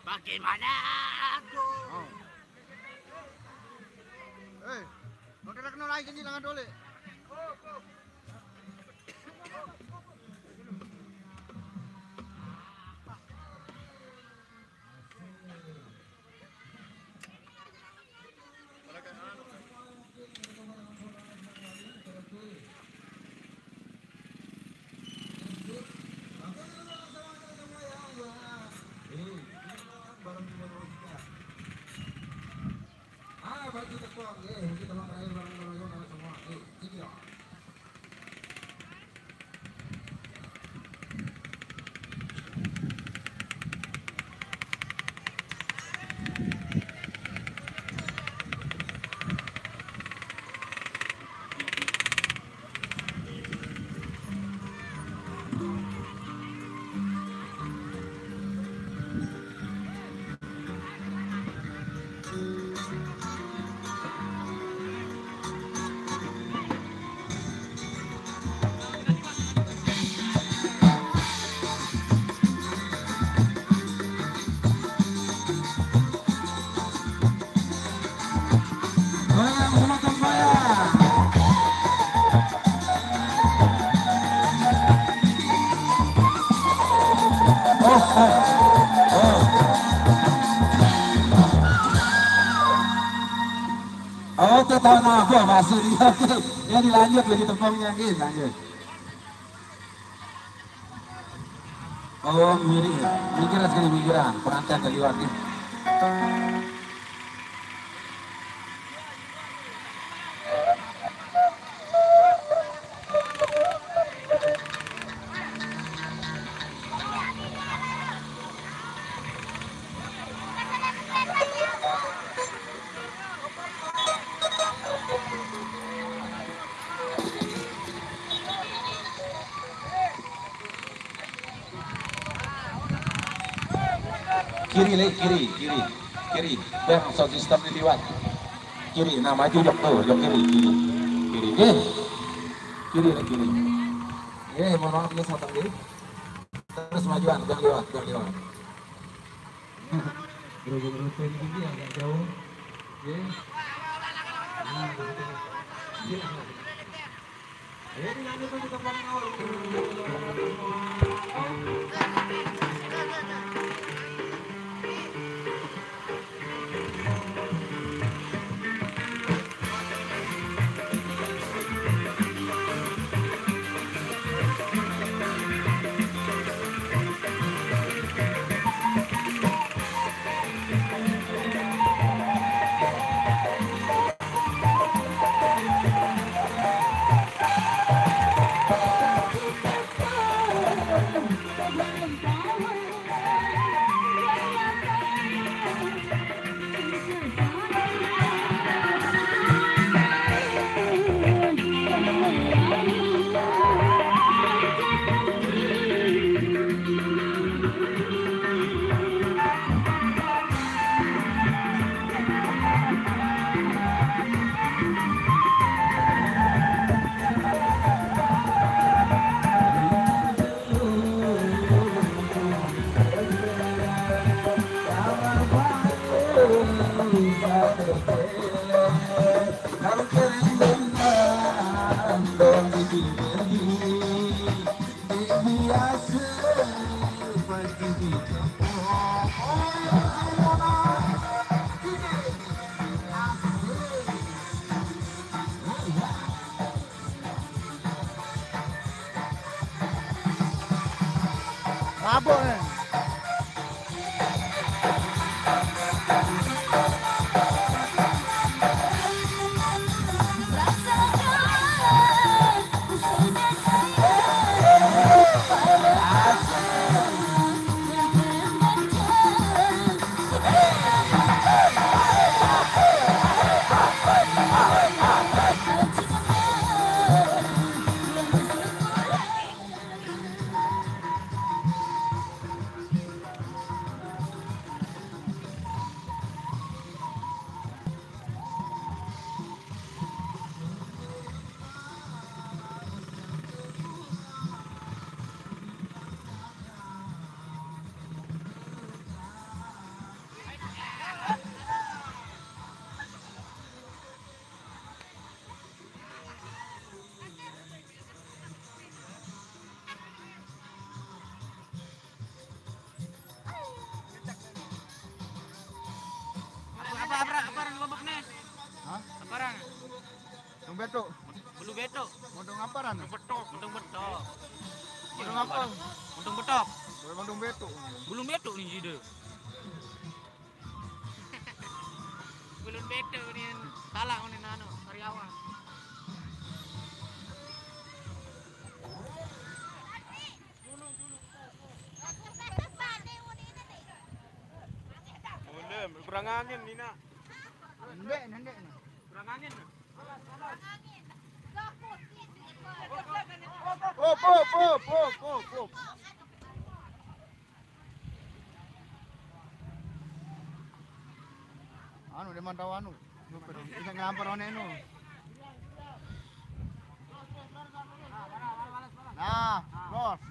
Bagaimana aku? Udah kena lagi ni langan dole. Oke, tahun apa masuk dia? Ya dilanjut lagi tepungnya gitu, lanjut. Oh, miring ya? Mikiran sekali mikiran, pengantin dari luar nih. Kiri, biar sound system ini liwat. Kiri, nah maju jok tuh, jok kiri, kiri. Mohon maaf ya sama kiri. Terus majuan, jangan lewat. Bro, ini agak jauh. Mabuk kan? Apa orang lombok nih? Hah? Apa orang? Dong betok. Bulu betok. Modong aparan? Betok, untung betok. Modong apa? Untung betok. Memang dong betok. Bulu betok nih jide. Bulu betok nih salah nih nano karyawan. Kurang angin Nina. Nendek. Kurang angin. Pop. Anu dia mantau anu. Bisa ngampar one anu. Nah, los.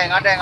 Ngadeng.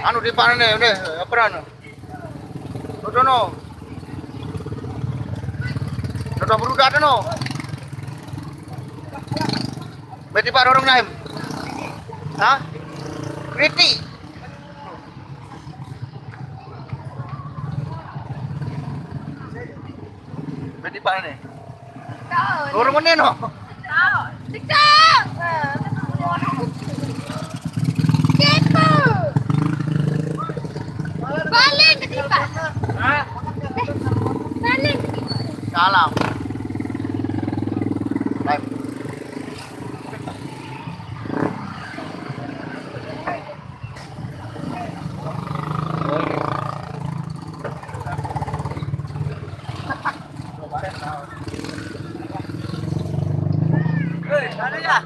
Anu di mana nih? Udah, apa anu? Udah no. Udah berudah no. Berarti Pak Dorong Naim. Hah? Kriti. Berarti Pak nih. Dorong mana no? TikTok. Gitu. Balik ke tempat. Balik. Salam. Naim. Ada ya?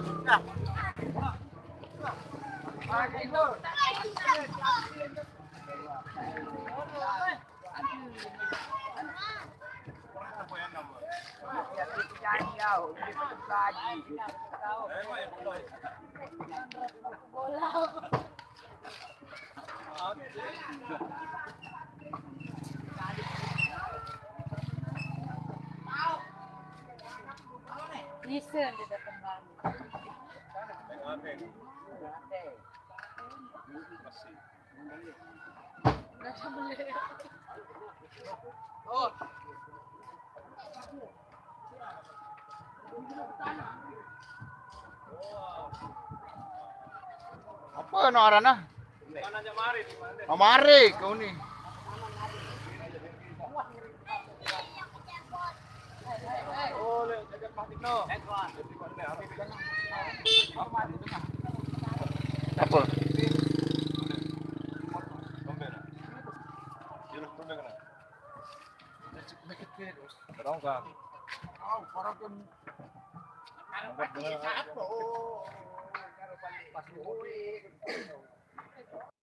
Listen di depan bang. Apa no arana? Mana aja mari di mana? Oh, mari kau ni. Oh, le, jaga pasti no. Apa? Terong ka.